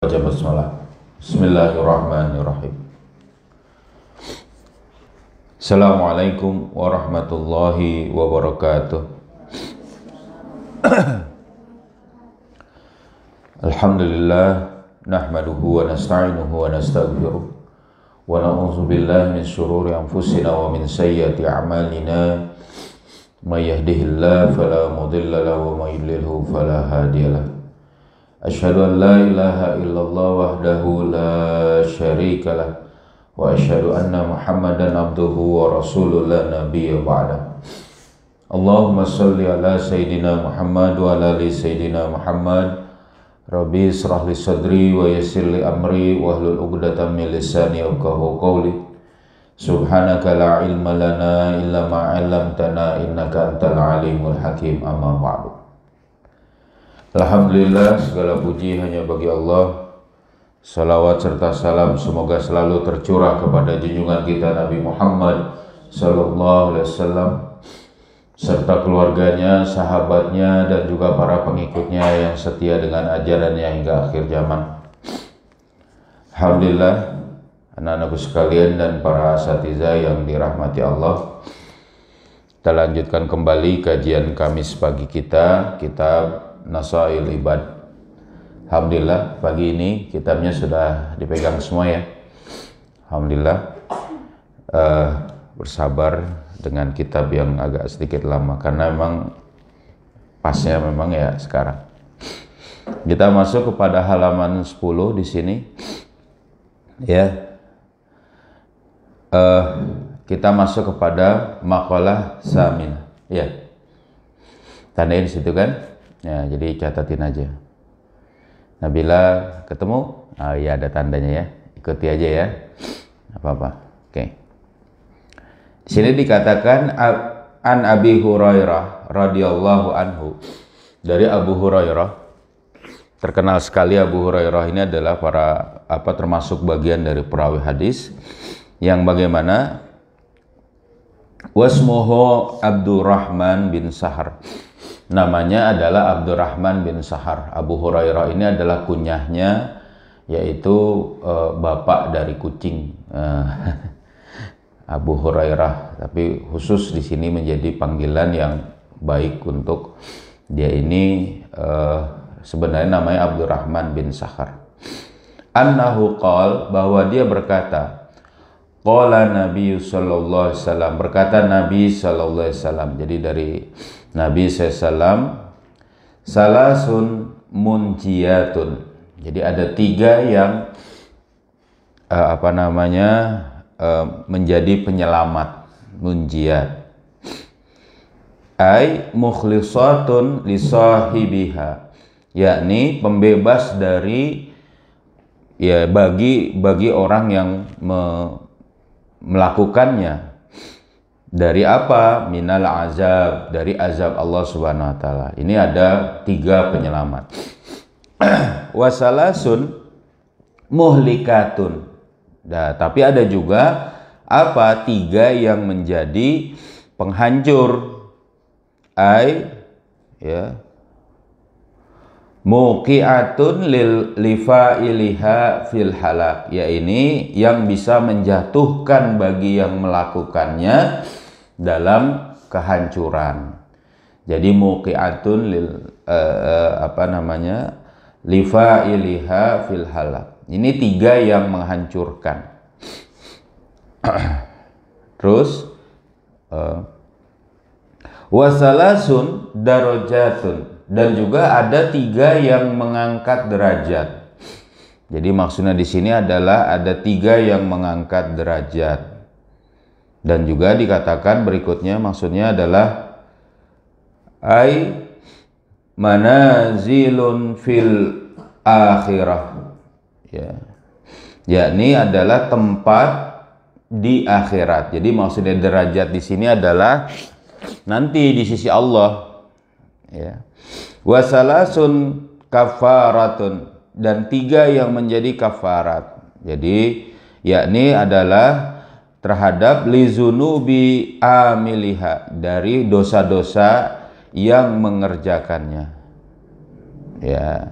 Baca basmalah. Bismillahirrahmanirrahim. Assalamualaikum warahmatullahi wabarakatuh. Alhamdulillah nahmaduhu wa nasta'inuhu wa nastaghfiruh wa na'udzu billahi min syururi anfusina wa min sayyiati a'malina. May yahdihillahu fala mudilla lahu wa may yudlilhu fala hadiyalah. Asyhadu an la ilaha illallah wahdahu la syarika lah wa asyhadu anna Muhammadan abduhu wa rasuluhu la nabiyya ba'da. Allahumma shalli ala sayidina Muhammad wa ala ali sayidina Muhammad. Rabbi israh li sadri wa yassir li amri wahlul 'uqdatam min lisani yafqahu qawli. Subhanaka la ilma lana illa ma 'allamtana innaka antal alimul hakim. Amma ba'du. Alhamdulillah, segala puji hanya bagi Allah. Salawat serta salam semoga selalu tercurah kepada junjungan kita Nabi Muhammad sallallahu alaihi wasallam serta keluarganya, sahabatnya, dan juga para pengikutnya yang setia dengan ajarannya hingga akhir zaman. Alhamdulillah, anak-anakku sekalian dan para asatidzah yang dirahmati Allah, kita lanjutkan kembali kajian Kamis pagi kita, kitab Nasail Ibad. Alhamdulillah, pagi ini kitabnya sudah dipegang semua ya. Alhamdulillah. Bersabar dengan kitab yang agak sedikit lama karena memang pasnya memang ya sekarang. Kita masuk kepada halaman 10 di sini. Ya. Kita masuk kepada maqalah samin. Ya. Tandain di situ kan? Ya, jadi catatin aja. Nabila ketemu? Oh iya, ada tandanya ya. Ikuti aja ya. Apa-apa. Oke. Di sini dikatakan an Abi Hurairah radhiyallahu anhu. Dari Abu Hurairah. Terkenal sekali Abu Hurairah ini adalah termasuk bagian dari perawi hadis yang bagaimana wasmuhu Abdurrahman bin Sahar. Namanya adalah Abdurrahman bin Sahar. Abu Hurairah ini adalah kunyahnya, yaitu bapak dari kucing. Abu Hurairah, tapi khusus di sini menjadi panggilan yang baik untuk dia ini. Sebenarnya namanya Abdurrahman bin Sahar. Annahu qala, bahwa dia berkata, qala Nabi sallallahu alaihi wasallam, berkata Nabi sallallahu alaihi wasallam. Jadi dari Nabi SAW, salasun munjiyatun. Jadi ada 3 yang menjadi penyelamat, munjiyat. Ai mukhlisatun li sahibiha, yakni pembebas dari bagi orang yang melakukannya. Dari apa? Minal azab, dari azab Allah Subhanahu wa taala. Ini ada 3 penyelamat. Wasalasun muhlikatun. Nah, tapi ada juga 3 yang menjadi penghancur. Muqi'atun lifailiha fil halak, ya ini yang bisa menjatuhkan bagi yang melakukannya dalam kehancuran. Jadi muqi'atun lifailiha fil halak. Ini 3 yang menghancurkan. Terus wasalasun darajatun, dan juga ada 3 yang mengangkat derajat. Jadi maksudnya di sini adalah ada 3 yang mengangkat derajat. Dan juga dikatakan berikutnya maksudnya adalah ai manazilun fil akhirah. Ya. Yakni adalah tempat di akhirat. Jadi maksudnya derajat di sini adalah nanti di sisi Allah. Ya. Wasalasun kafaratun, dan 3 yang menjadi kafarat. Jadi yakni adalah terhadap lizunubi amiliha, dari dosa-dosa yang mengerjakannya. Ya.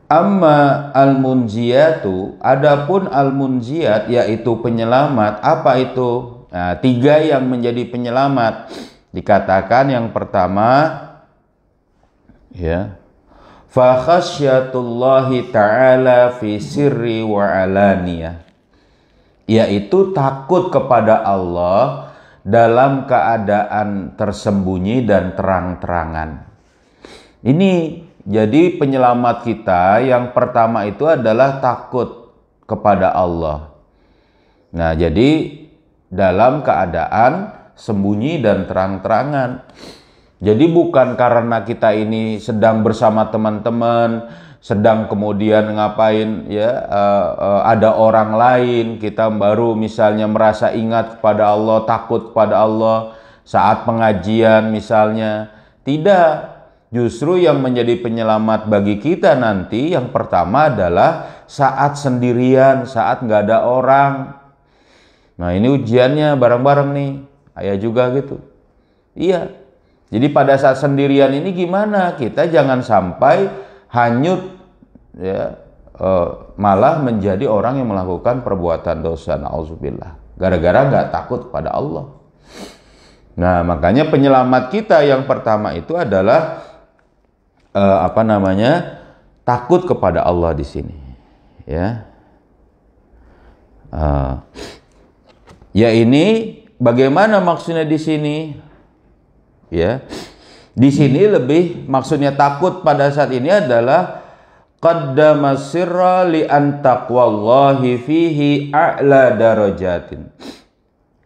Amma al-munjiyatu, adapun al-munjiyat yaitu penyelamat. Apa itu? Nah, 3 yang menjadi penyelamat. Dikatakan yang pertama, ya, fa khasyatullahi ta'ala fi sirri wa alaniyah, yaitu takut kepada Allah dalam keadaan tersembunyi dan terang-terangan. Ini jadi penyelamat kita yang pertama itu adalah takut kepada Allah. Nah, jadi dalam keadaan sembunyi dan terang-terangan. Jadi bukan karena kita ini sedang bersama teman-teman, sedang kemudian ngapain ya, ada orang lain, kita baru misalnya merasa ingat kepada Allah, takut kepada Allah saat pengajian misalnya. Tidak. Justru yang menjadi penyelamat bagi kita nanti yang pertama adalah saat sendirian, saat nggak ada orang. Nah, ini ujiannya bareng-bareng nih. Ayah juga gitu. Iya. Jadi pada saat sendirian ini gimana? Kita jangan sampai hanyut, ya, malah menjadi orang yang melakukan perbuatan dosa. Na'udzubillah. Gara-gara nggak takut kepada Allah. Nah, makanya penyelamat kita yang pertama itu adalah takut kepada Allah di sini, ya. Ya, ini bagaimana maksudnya di sini? Ya, di sini lebih maksudnya takut pada saat ini adalah qaddama sirra li an taqwallahi fihi a'la darajatin.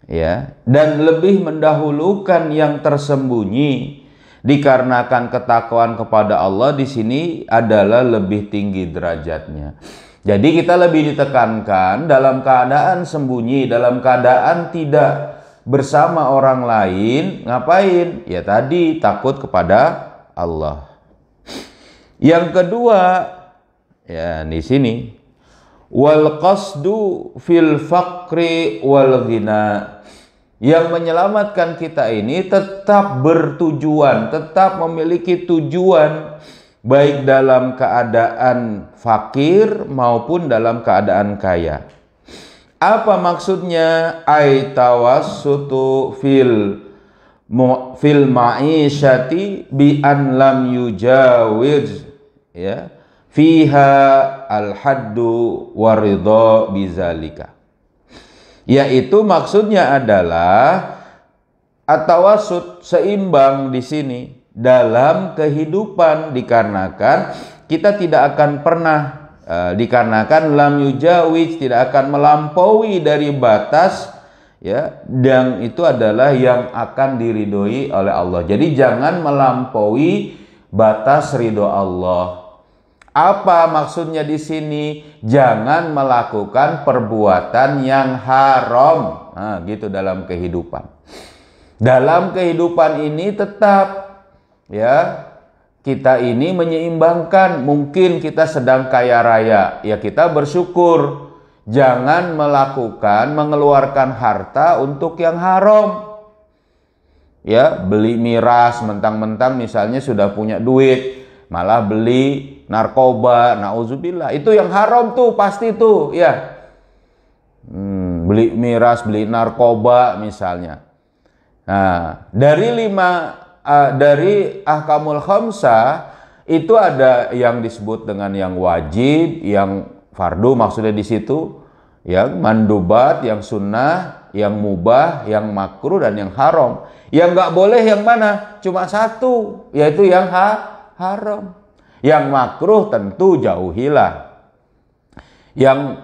Ya, dan lebih mendahulukan yang tersembunyi. Dikarenakan ketakwaan kepada Allah di sini adalah lebih tinggi derajatnya. Jadi kita lebih ditekankan dalam keadaan sembunyi, dalam keadaan tidak bersama orang lain, ngapain? Ya tadi takut kepada Allah. Yang kedua, ya di sini, wal qasdu fil faqri wal ghina. Yang menyelamatkan kita ini tetap bertujuan, tetap memiliki tujuan, baik dalam keadaan fakir maupun dalam keadaan kaya. Apa maksudnya? Ay tawassutu fil ma'isyati bi an lam yujawiz, ya, fiha al haddu waridha bizalika. Yaitu maksudnya adalah at-tawassut, seimbang di sini dalam kehidupan, dikarenakan kita tidak akan pernah dikarenakan lam yujawiz, tidak akan melampaui dari batas, ya, dan itu adalah yang akan diridhoi oleh Allah. Jadi jangan melampaui batas ridho Allah. Apa maksudnya di sini? Jangan melakukan perbuatan yang haram. Nah, gitu dalam kehidupan. Dalam kehidupan ini tetap, ya, kita ini menyeimbangkan. Mungkin kita sedang kaya raya, ya kita bersyukur. Jangan mengeluarkan harta untuk yang haram. Ya, beli miras mentang-mentang misalnya sudah punya duit, malah beli narkoba, na'udzubillah. Itu yang haram tuh, pasti tuh, ya. Beli miras, beli narkoba misalnya. Nah, dari ahkamul khamsah itu ada yang disebut dengan yang wajib, yang fardu maksudnya di situ, yang mandubat, yang sunnah, yang mubah, yang makruh, dan yang haram. Yang nggak boleh yang mana? Cuma satu, yaitu yang haram. Yang makruh tentu jauhilah. Yang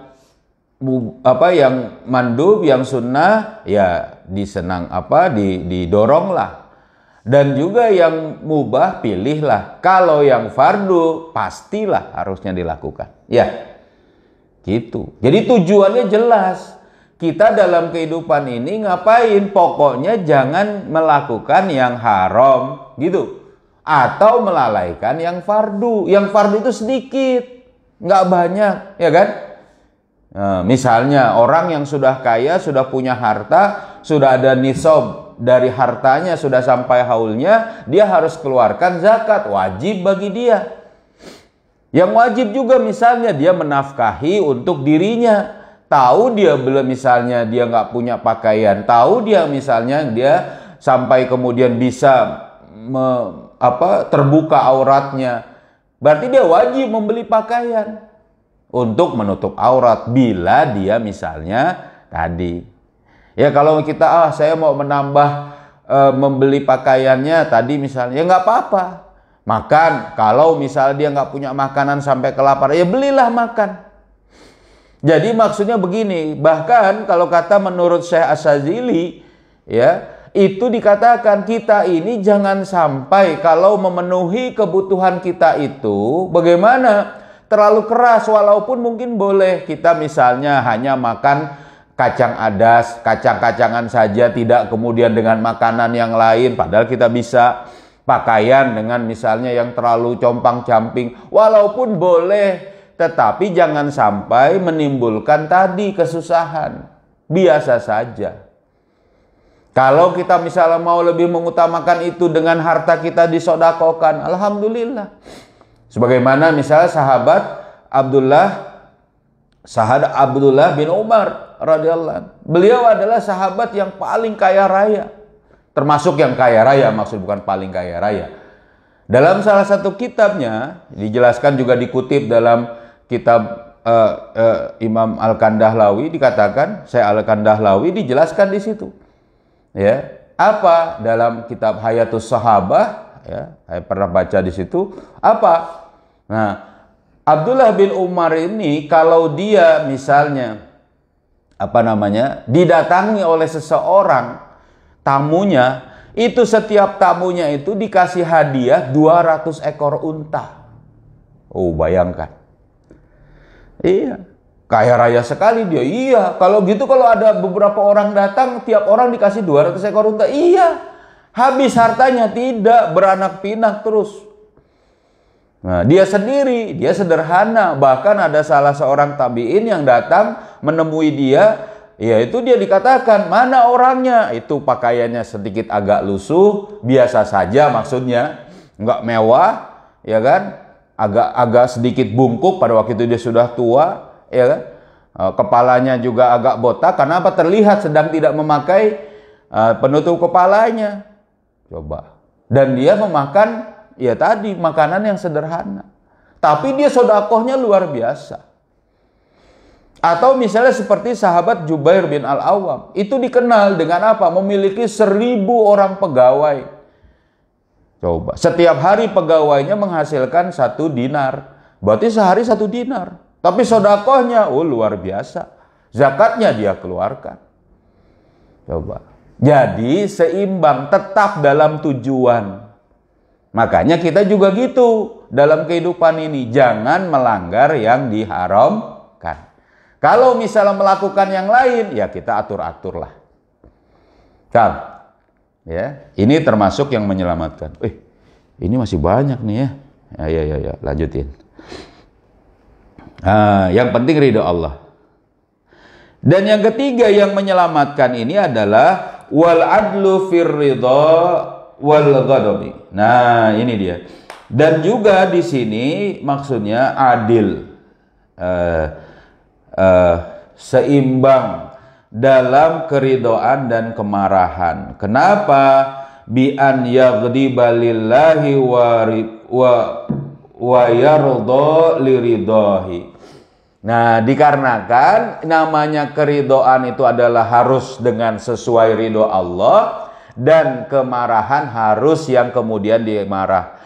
mandub, yang sunnah ya didoronglah. Dan juga yang mubah pilihlah. Kalau yang fardu pastilah harusnya dilakukan. Ya. Gitu. Jadi tujuannya jelas. Kita dalam kehidupan ini ngapain? Pokoknya jangan melakukan yang haram, gitu. Atau melalaikan yang fardu. Yang fardu itu sedikit, nggak banyak, ya kan? Nah, misalnya orang yang sudah kaya, sudah punya harta, sudah ada nisab dari hartanya, sudah sampai haulnya, dia harus keluarkan zakat, wajib bagi dia. Yang wajib juga misalnya dia menafkahi untuk dirinya. Tahu dia belum, misalnya dia nggak punya pakaian, tahu dia misalnya dia sampai kemudian bisa terbuka auratnya, berarti dia wajib membeli pakaian untuk menutup aurat bila dia misalnya tadi. Ya kalau kita saya mau menambah membeli pakaiannya tadi misalnya, ya nggak apa-apa. Makan, kalau misalnya dia nggak punya makanan sampai kelaparan, ya belilah makan. Jadi maksudnya begini, bahkan kalau kata menurut Syekh Asyadzili, ya, itu dikatakan kita ini jangan sampai kalau memenuhi kebutuhan kita itu, bagaimana? Terlalu keras, walaupun mungkin boleh kita misalnya hanya makan kacang adas, kacang-kacangan saja, tidak kemudian dengan makanan yang lain, padahal kita bisa pakaian dengan misalnya yang terlalu compang-camping, walaupun boleh. Tetapi jangan sampai menimbulkan tadi kesusahan. Biasa saja. Kalau kita misalnya mau lebih mengutamakan itu dengan harta kita disodakokan, alhamdulillah. Sebagaimana misalnya sahabat Abdullah bin Umar radhiyallahu. Beliau adalah sahabat yang paling kaya raya. Termasuk yang kaya raya, maksud bukan paling kaya raya. Dalam salah satu kitabnya dijelaskan, juga dikutip dalam kitab Imam Al-Kandahlawi, dikatakan, saya Al-Kandahlawi dijelaskan di situ. Ya, apa dalam kitab Hayatus Sahabah, ya, saya pernah baca di situ, apa? Nah, Abdullah bin Umar ini kalau dia misalnya didatangi oleh seseorang tamunya, itu setiap tamunya itu dikasih hadiah 200 ekor unta. Oh, bayangkan. Iya, kaya raya sekali dia. Iya, kalau gitu kalau ada beberapa orang datang, tiap orang dikasih 200 ekor unta. Iya, habis hartanya? Tidak, beranak pinak terus. Nah, dia sendiri, dia sederhana. Bahkan ada salah seorang tabi'in yang datang menemui dia, yaitu dia dikatakan, mana orangnya? Itu pakaiannya sedikit agak lusuh, biasa saja maksudnya, nggak mewah, ya kan? Agak sedikit bungkuk, pada waktu itu dia sudah tua, ya kan? Kepalanya juga agak botak, karena apa? Terlihat sedang tidak memakai penutup kepalanya. Coba. Dan dia memakan, ya tadi, makanan yang sederhana. Tapi dia sodakohnya luar biasa. Atau misalnya seperti sahabat Jubair bin Al-Awwam. Itu dikenal dengan apa? Memiliki 1000 orang pegawai. Coba, setiap hari pegawainya menghasilkan 1 dinar. Berarti sehari 1 dinar. Tapi sodakohnya, luar biasa. Zakatnya dia keluarkan. Coba. Jadi seimbang, tetap dalam tujuan. Makanya kita juga gitu dalam kehidupan ini. Jangan melanggar yang diharamkan. Kalau misalnya melakukan yang lain, ya kita atur-aturlah. Ya, ini termasuk yang menyelamatkan. Ini masih banyak nih ya. Ya, lanjutin. Yang penting ridho Allah. Dan yang ketiga yang menyelamatkan ini adalah wal adlu fir ridha wal ghadabi. Nah, ini dia. Dan juga di sini maksudnya adil, seimbang dalam keridoan dan kemarahan. Kenapa? Bi an yaghdiba lillahi wa yarda liridahi. Nah, dikarenakan namanya keridoan itu adalah harus dengan sesuai ridho Allah, dan kemarahan harus yang kemudian dimarah.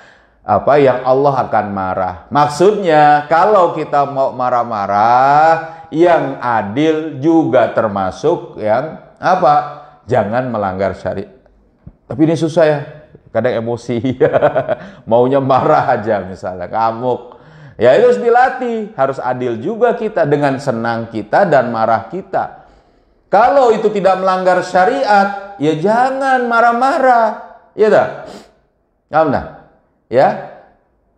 Yang Allah akan marah. Maksudnya kalau kita mau marah-marah, yang adil juga termasuk yang jangan melanggar syariat. Tapi ini susah ya, kadang emosi, maunya marah aja misalnya, ngamuk. Ya itu harus dilatih, harus adil juga kita dengan senang kita dan marah kita. Kalau itu tidak melanggar syariat, ya jangan marah-marah, ya dah. Ya,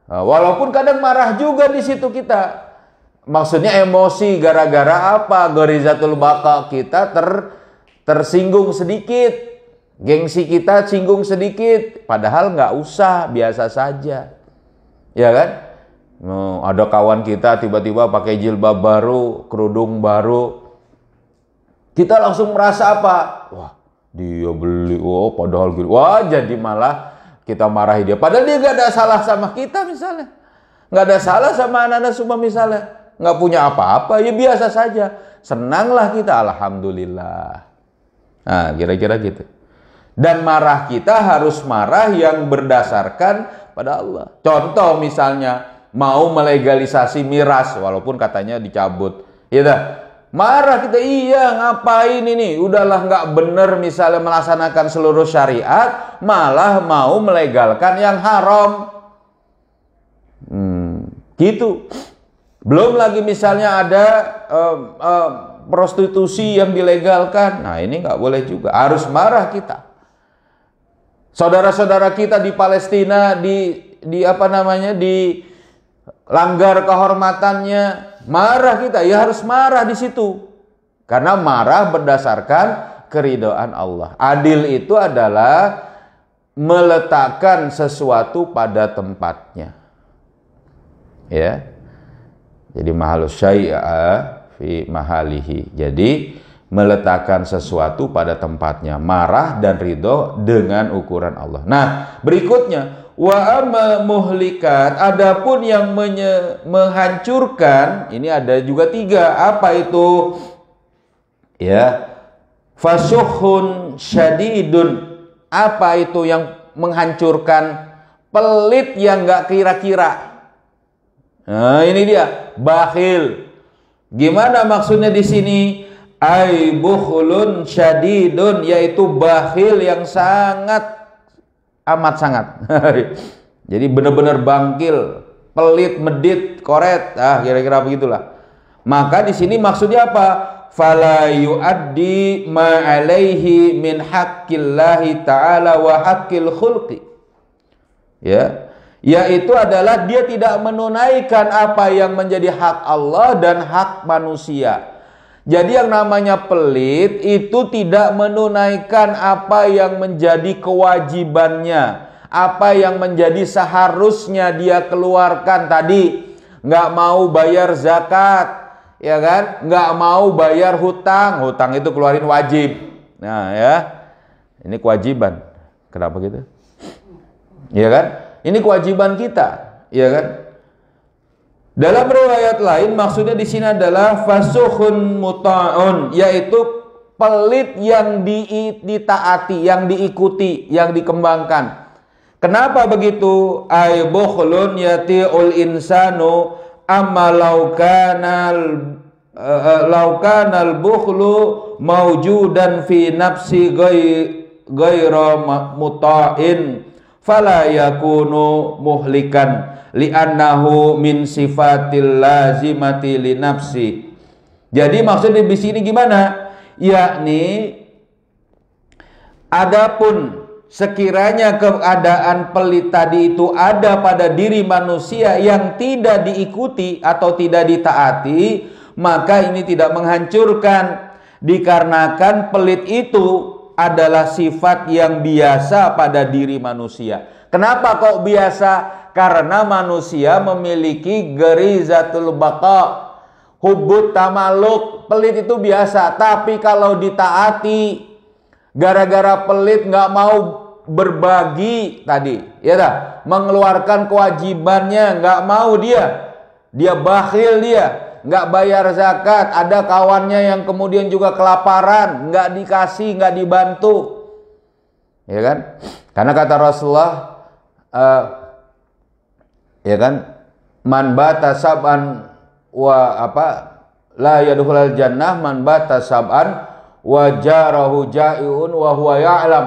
walaupun kadang marah juga di situ kita. Maksudnya emosi gara-gara apa? Gorizatul baqa kita tersinggung sedikit, gengsi kita singgung sedikit, padahal nggak usah, biasa saja, ya kan? Ada kawan kita tiba-tiba pakai jilbab baru, kerudung baru. Kita langsung merasa apa? Wah, dia beli, padahal gitu. Wah, jadi malah kita marahi dia. Padahal dia gak ada salah sama kita misalnya. Gak ada salah sama anak-anak semua misalnya. Gak punya apa-apa, ya biasa saja. Senanglah kita, alhamdulillah. Nah, kira-kira gitu. Dan marah kita harus marah yang berdasarkan pada Allah. Contoh misalnya, mau melegalisasi miras, walaupun katanya dicabut. Ya dah. Marah kita, iya ngapain ini? Udahlah nggak bener misalnya melaksanakan seluruh syariat, malah mau melegalkan yang haram. Gitu. Belum lagi misalnya ada prostitusi yang dilegalkan. Nah ini nggak boleh juga. Harus marah kita. Saudara-saudara kita di Palestina langgar kehormatannya, marah kita, ya harus marah di situ. Karena marah berdasarkan keridhaan Allah. Adil itu adalah meletakkan sesuatu pada tempatnya. Ya. Jadi mahalus syai'a fi mahalihi. Jadi meletakkan sesuatu pada tempatnya, marah dan ridho dengan ukuran Allah. Nah, berikutnya wa amma muhlikat, adapun yang menghancurkan, ini ada juga 3. Apa itu? Ya, fasuhun syadidun. Apa itu yang menghancurkan? Pelit yang enggak kira-kira. Nah, ini dia, bakhil. Gimana maksudnya di sini? Ai bukhlun syadidun, yaitu bakhil yang amat sangat. Jadi benar-benar bangkil, pelit, medit, koret. Kira-kira begitulah. Maka di sini maksudnya apa? Fala yuaddi ma alaihi min haqqillahi ta'ala wa haqqil khulqi. Ya, yaitu adalah dia tidak menunaikan apa yang menjadi hak Allah dan hak manusia. Jadi yang namanya pelit itu tidak menunaikan apa yang menjadi kewajibannya, apa yang menjadi seharusnya dia keluarkan tadi. Nggak mau bayar zakat, ya kan? Nggak mau bayar hutang, hutang itu keluarin wajib. Nah ya, ini kewajiban. Kenapa gitu? Ya kan? Ini kewajiban kita, ya kan? Dalam riwayat lain maksudnya di sini adalah fasuhun muta'un, yaitu pelit yang ditaati, yang diikuti, yang dikembangkan. Kenapa begitu? Ay bukhlun yati'ul insanu amma law kanal bukhlu mawjudan fi nafsi ghayra muta'in fala yakunu muhlikan li'annahu min sifatil lazimati li nafsi. Jadi maksudnya di sini gimana? Yakni adapun sekiranya keadaan pelit tadi itu ada pada diri manusia yang tidak diikuti atau tidak ditaati, maka ini tidak menghancurkan, dikarenakan pelit itu adalah sifat yang biasa pada diri manusia. Kenapa kok biasa? Karena manusia memiliki garizatul baqa, hubbut tamaluk. Pelit itu biasa, tapi kalau ditaati, gara-gara pelit nggak mau berbagi tadi, ya dah, mengeluarkan kewajibannya, nggak mau dia bakhil, dia nggak bayar zakat. Ada kawannya yang kemudian juga kelaparan, nggak dikasih, nggak dibantu, ya kan? Karena kata Rasulullah, ya kan, man bata sab'an la yadkhulul jannah man bata sab'an wa jarahu ja'iun wa huwa ya'lam.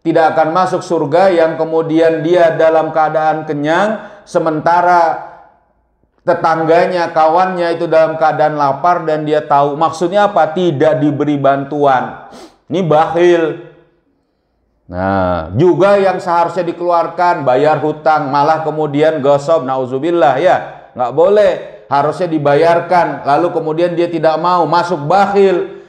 Tidak akan masuk surga yang kemudian dia dalam keadaan kenyang sementara tetangganya, kawannya itu dalam keadaan lapar dan dia tahu. Maksudnya apa? Tidak diberi bantuan. Ini bakhil. Nah, juga yang seharusnya dikeluarkan, bayar hutang, malah kemudian gosok, nauzubillah, ya, nggak boleh, harusnya dibayarkan, lalu kemudian dia tidak mau, masuk bakhil.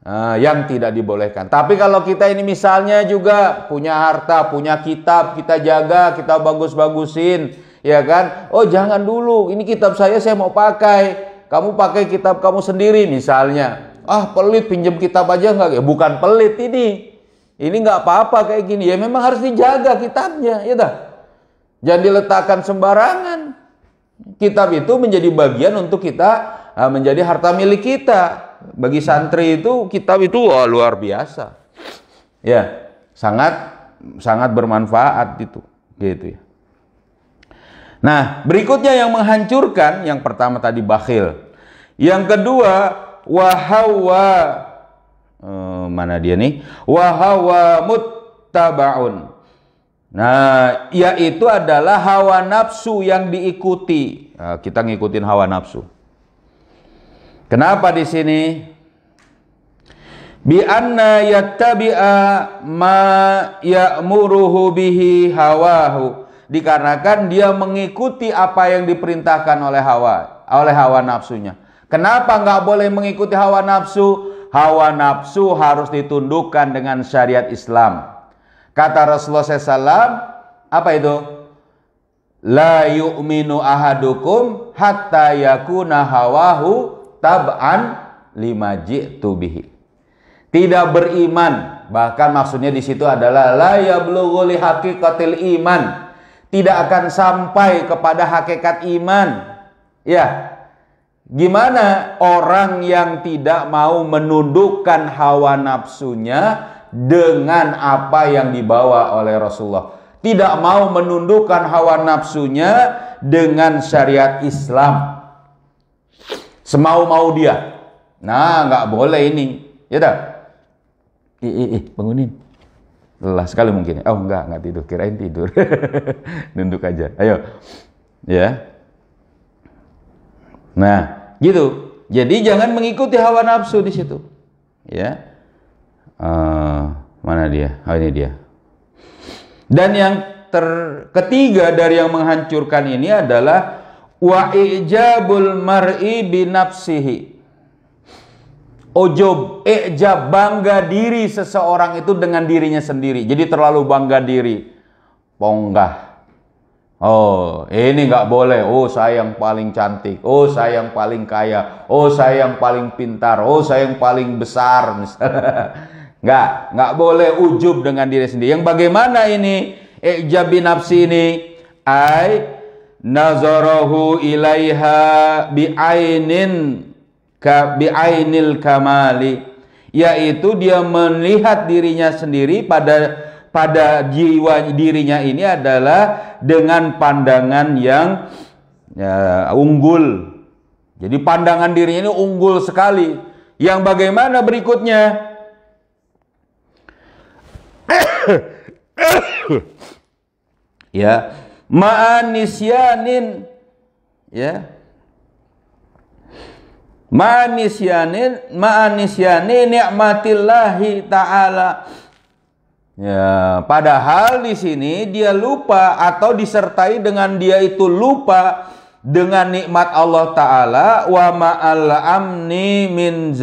Nah, yang tidak dibolehkan. Tapi kalau kita ini misalnya juga punya harta, punya kitab, kita jaga, kita bagus-bagusin, ya kan? Oh jangan dulu, ini kitab saya mau pakai, kamu pakai kitab kamu sendiri misalnya. Ah pelit, pinjam kitab aja nggak? Ya, bukan pelit ini nggak apa-apa kayak gini. Ya memang harus dijaga kitabnya, ya dah. Jangan diletakkan sembarangan. Kitab itu menjadi bagian untuk kita, menjadi harta milik kita. Bagi santri itu kitab itu luar biasa. Ya, sangat bermanfaat itu, gitu ya. Nah, berikutnya yang menghancurkan, yang pertama tadi bakhil. Yang kedua, wahawa mana dia nih? Wahawa muttabaun. Nah, yaitu adalah hawa nafsu yang diikuti. Nah, kita ngikutin hawa nafsu. Kenapa di sini? Bi anna yattabi'a ma ya'muruhu bihi hawahu. Dikarenakan dia mengikuti apa yang diperintahkan oleh hawa nafsunya. Kenapa nggak boleh mengikuti hawa nafsu? Hawa nafsu harus ditundukkan dengan syariat Islam. Kata Rasulullah SAW, apa itu? La yu'minu ahadukum hatta yakuna hawahu tab'an lima ji'tu bihi. Tidak beriman, bahkan maksudnya di situ adalah la yablughu li haqiqatil iman. Tidak akan sampai kepada hakikat iman. Ya. Gimana orang yang tidak mau menundukkan hawa nafsunya dengan apa yang dibawa oleh Rasulullah, tidak mau menundukkan hawa nafsunya dengan syariat Islam, semau-mau dia. Nah, nggak boleh ini, ya dah. Bangunin. Lelah sekali mungkin. Oh, nggak tidur, kirain tidur. Nunduk aja. Ayo, ya. Nah, gitu. Jadi jangan mengikuti hawa nafsu di situ, ya. Mana dia? Oh ini dia. Dan yang ketiga dari yang menghancurkan ini adalah wa ijabul mar'i bi nafsihi. Ujub, ijab, bangga diri seseorang itu dengan dirinya sendiri. Jadi terlalu bangga diri. Ponggah. Oh, ini nggak boleh. Oh, saya yang paling cantik. Oh, saya yang paling kaya. Oh, saya yang paling pintar. Oh, saya yang paling besar misalnya. Nggak boleh ujub dengan diri sendiri. Yang bagaimana ini? Ijab bi nafsi ini ay nazarahu ilaiha bi'ainil kamali, yaitu dia melihat dirinya sendiri pada jiwa dirinya ini adalah dengan pandangan yang unggul. Jadi pandangan dirinya ini unggul sekali. Yang bagaimana berikutnya? Ya, ma'anisyanin, ya, ma'anisyani ni'matillahi ta'ala. Ya, padahal di sini dia lupa atau disertai dengan dia itu lupa dengan nikmat Allah Ta'ala, wa ma'al amni min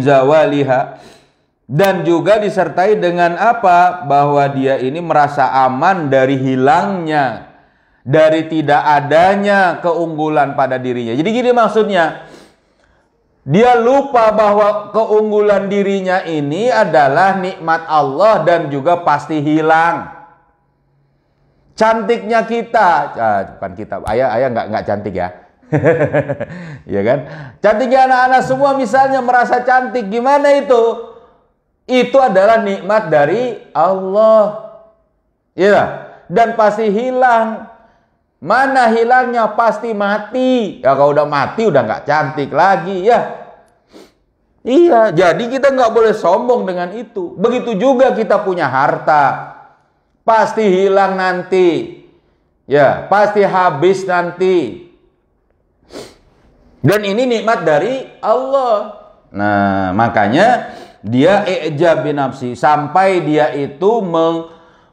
zawaliha, dan juga disertai dengan apa? Bahwa dia ini merasa aman dari hilangnya, dari tidak adanya keunggulan pada dirinya. Jadi gini maksudnya, dia lupa bahwa keunggulan dirinya ini adalah nikmat Allah dan juga pasti hilang. Cantiknya kita, bukan kita, ayah nggak cantik ya. Ya kan? Cantiknya anak-anak semua misalnya merasa cantik, gimana itu? Itu adalah nikmat dari Allah, ya, dan pasti hilang. Mana hilangnya? Pasti mati. Ya kalau udah mati udah nggak cantik lagi, ya. Iya, jadi kita nggak boleh sombong dengan itu. Begitu juga kita punya harta, pasti hilang nanti, ya, pasti habis nanti. Dan ini nikmat dari Allah. Nah, makanya dia i'jab bi nafsi, sampai dia itu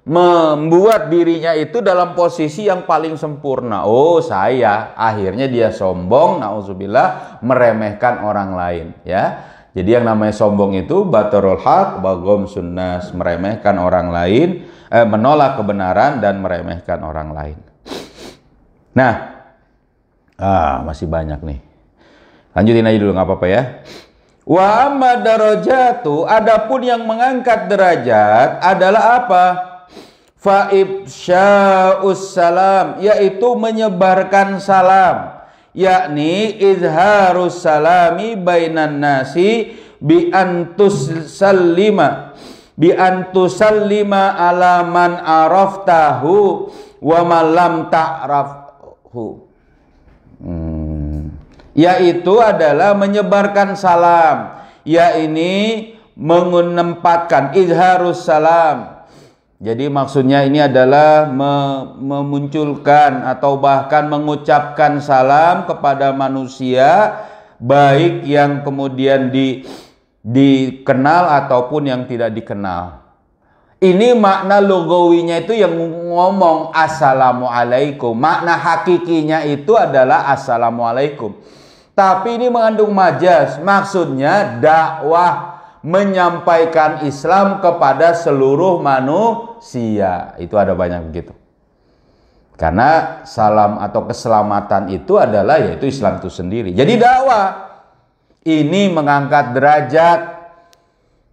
membuat dirinya itu dalam posisi yang paling sempurna. Oh, akhirnya dia sombong, nauzubillah, meremehkan orang lain, ya. Jadi yang namanya sombong itu batarul haq wa ghamsun nas, meremehkan orang lain, menolak kebenaran dan meremehkan orang lain. Nah, masih banyak nih. Lanjutin aja dulu, nggak apa-apa ya. Wa amma darajatu, adapun yang mengangkat derajat adalah apa? Fa ifsya'us salam, yaitu menyebarkan salam, yakni izharus salami bainan nasi bi antusallima ala man araftahu wa man lam ta'rafhu. Yaitu adalah menyebarkan salam, yakni menempatkan izharus salam. Jadi maksudnya ini adalah memunculkan atau bahkan mengucapkan salam kepada manusia, baik yang kemudian dikenal ataupun yang tidak dikenal. Ini makna lugawinya itu yang ngomong assalamualaikum. Makna hakikinya itu adalah assalamualaikum. Tapi ini mengandung majas, maksudnya dakwah, menyampaikan Islam kepada seluruh manusia. Itu ada banyak begitu. Karena salam atau keselamatan itu adalah yaitu Islam itu sendiri. Jadi dakwah ini mengangkat derajat.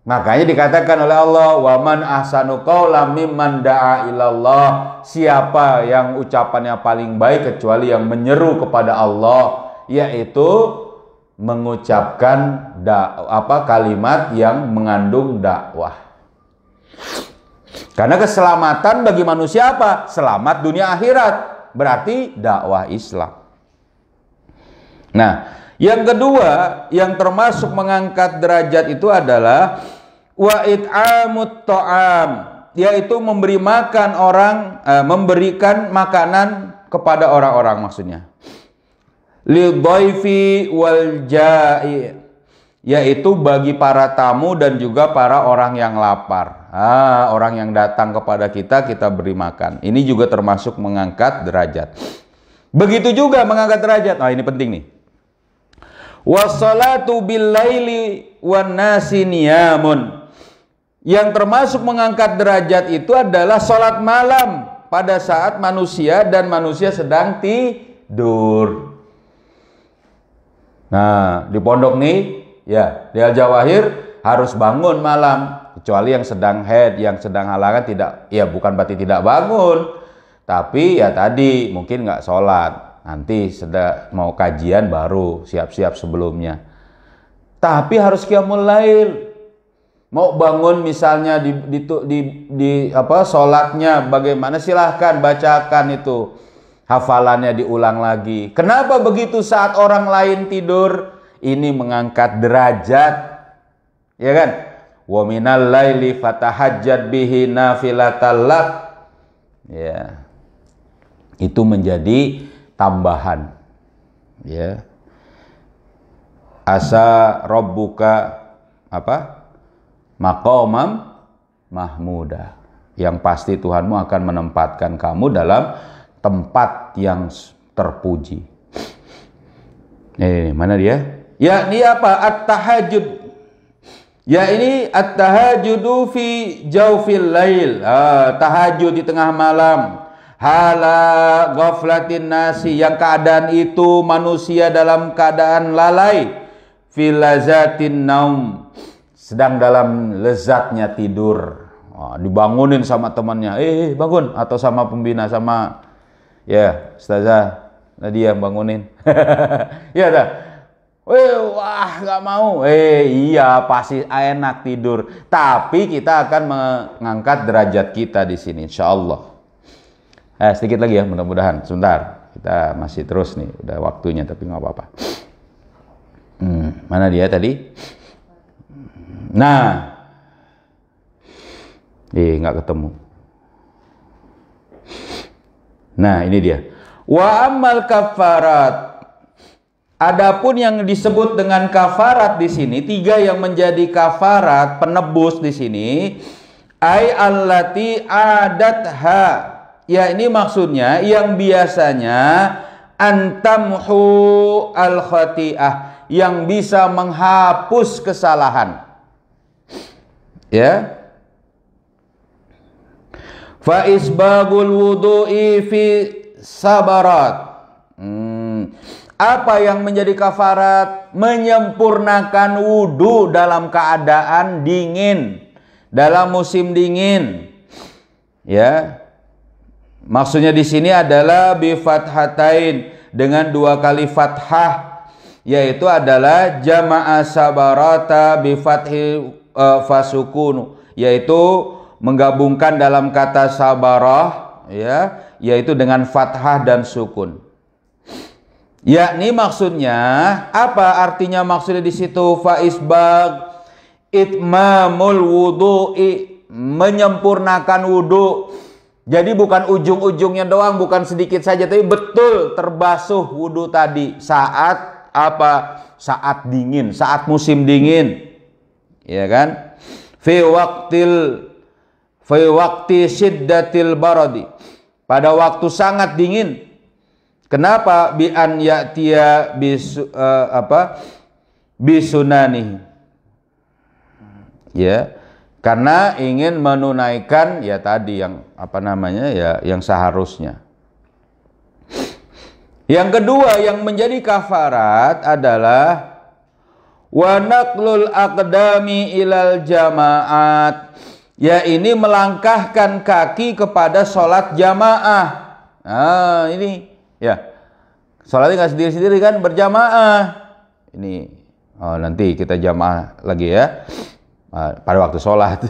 Makanya dikatakan oleh Allah, wa man ahsanu qawlan mimman da'a ilallah. Siapa yang ucapannya paling baik kecuali yang menyeru kepada Allah, yaitu mengucapkan kalimat yang mengandung dakwah. Karena keselamatan bagi manusia apa? Selamat dunia akhirat. Berarti dakwah Islam. Nah, yang kedua yang termasuk mengangkat derajat itu adalah wa it'amut ta'am, yaitu memberi makan memberikan makanan kepada orang-orang, maksudnya lidhaifi wal ja'i, yaitu bagi para tamu dan juga para orang yang lapar. Orang yang datang kepada kita beri makan. Ini juga termasuk mengangkat derajat. Begitu juga mengangkat derajat. Nah, ini penting nih. Wassalatu bil laili wan nasi niyamun. Yang termasuk mengangkat derajat itu adalah sholat malam pada saat manusia sedang tidur. Nah, di pondok nih, ya, di Al-Jawahir harus bangun malam, kecuali yang sedang haid, yang sedang halangan tidak, ya bukan berarti tidak bangun, tapi ya tadi mungkin nggak sholat, nanti sedang mau kajian baru siap-siap sebelumnya. Tapi harus qiyamul lail. Mau bangun misalnya sholatnya bagaimana, silahkan bacakan itu. Hafalannya diulang lagi. Kenapa begitu saat orang lain tidur? Ini mengangkat derajat. Ya kan? Wa minal laili fatahajjad bihi nafilatal lak. Ya. Itu menjadi tambahan. Ya. Asa rabbuka maqamam mahmuda. Yang pasti Tuhanmu akan menempatkan kamu dalam tempat yang terpuji. Mana dia? Ya, ini apa? At-tahajud. Ya, ini at-tahajudu fi jawfil lail. Tahajud di tengah malam. Hala ghaflatin nasi, yang keadaan itu manusia dalam keadaan lalai. Fi lazatin naum, sedang dalam lezatnya tidur. Dibangunin sama temannya. Bangun, atau sama pembina, sama ya, Ustazah Nadia bangunin. Ya dah. Wah, nggak mau. Iya, pasti enak tidur. Tapi kita akan mengangkat derajat kita di sini, insya Allah. Sedikit lagi ya, mudah-mudahan. Sebentar, kita masih terus nih. Udah waktunya, tapi nggak apa-apa. Mana dia tadi? Nah, nggak ketemu. Nah, ini dia. Wa ammal kafarat. Adapun yang disebut dengan kafarat di sini, 3 yang menjadi kafarat, penebus di sini, ai allati adatha. Ya, ini maksudnya yang biasanya antamhu al khati'ah, yang bisa menghapus kesalahan. Ya. Fa isbagul wudu'i fi sabarat. Apa yang menjadi kafarat? Menyempurnakan wudu dalam keadaan dingin, dalam musim dingin. Ya. Maksudnya di sini adalah bi fathatain, dengan 2 kali fathah, yaitu adalah jama'a sabarata bi fathi fasukunu, yaitu menggabungkan dalam kata sabarah, ya, yaitu dengan fathah dan sukun. Yakni maksudnya apa artinya maksudnya di situ? Fa isbag itmamul wudu'i, menyempurnakan wudu. Jadi bukan ujung-ujungnya doang, bukan sedikit saja, tapi betul terbasuh wudu tadi saat apa? Saat dingin, saat musim dingin. Ya kan? Fi waqti syiddatil baradi, pada waktu sangat dingin. Kenapa? Bi an ya'tiya bisunani. Ya, karena ingin menunaikan ya tadi yang apa namanya ya, yang seharusnya. Yang kedua yang menjadi kafarat adalah wa naqlul aqdami ilal jamaat, ya ini melangkahkan kaki kepada sholat jamaah. Nah ini ya, sholatnya nggak sendiri-sendiri kan, berjamaah. Ini nanti kita jamaah lagi ya, pada waktu sholat.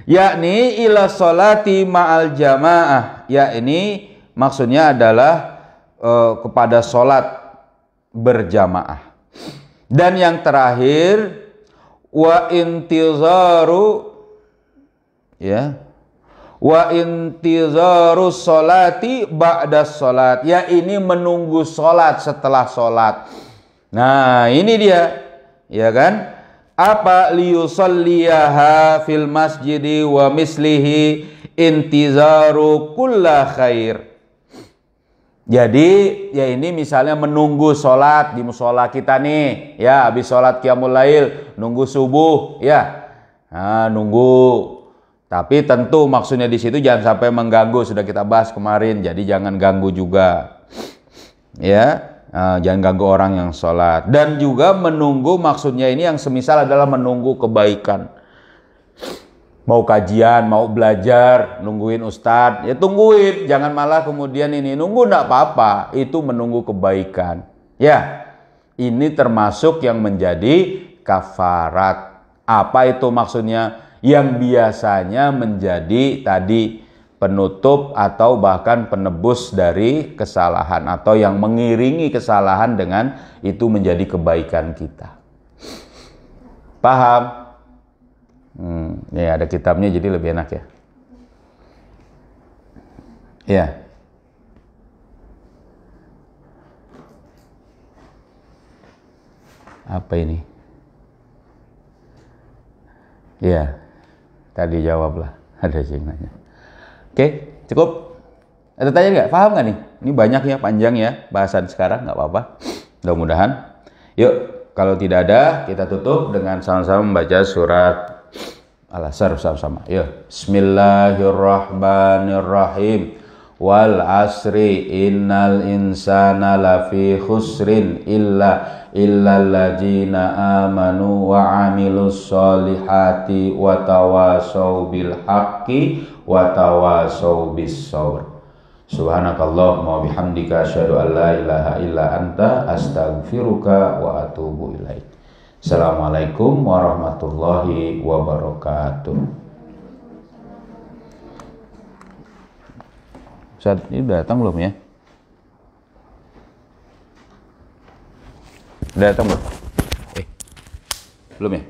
Yakni ila sholati ma'al jamaah, ya ini maksudnya adalah kepada sholat berjamaah. Dan yang terakhir wa intizaru, ya, wa intizaru sholati ba'da sholat, ya ini menunggu sholat setelah sholat. Nah ini dia, ya kan, apa liyusalliyaha fil masjidi wa mislihi intizaru kulla khair. Jadi ya ini misalnya menunggu sholat di musola kita nih, ya habis sholat qiyamul lail, nunggu subuh, ya, nah, nunggu. Tapi tentu maksudnya di situ jangan sampai mengganggu, sudah kita bahas kemarin. Jadi jangan ganggu juga, ya, jangan ganggu orang yang sholat. Dan juga menunggu maksudnya ini yang semisal adalah menunggu kebaikan. Mau kajian, mau belajar, nungguin ustadz, ya tungguin. Jangan malah kemudian ini nunggu, enggak apa-apa. Itu menunggu kebaikan. Ya, ini termasuk yang menjadi kafarat. Apa itu maksudnya? Yang biasanya menjadi tadi penutup atau bahkan penebus dari kesalahan, atau yang mengiringi kesalahan dengan itu menjadi kebaikan kita. Paham? Ya ada kitabnya jadi lebih enak ya. Ya. Apa ini? Ya. Tadi jawablah. Ada yang nanya. Oke, cukup. Ada tanya nggak? Paham nggak nih? Ini banyak ya, panjang ya bahasan sekarang, nggak apa-apa. Mudah-mudahan. Yuk, kalau tidak ada, kita tutup dengan sama-sama membaca surat Al-Asr sama-sama. Yuk. Bismillahirrahmanirrahim. Wal asri innal insana lafi khusrin illa alladzina amanu wa amilus solihati wa tawasau bil haqqi wa tawasau bis sabr. Subhanakallahumma wa bihamdika asyhadu an la ilaha illa anta astaghfiruka wa atubu ilaik. Assalamualaikum warahmatullahi wabarakatuh. Ustaz, ini udah datang belum ya? Udah datang belum? Belum ya?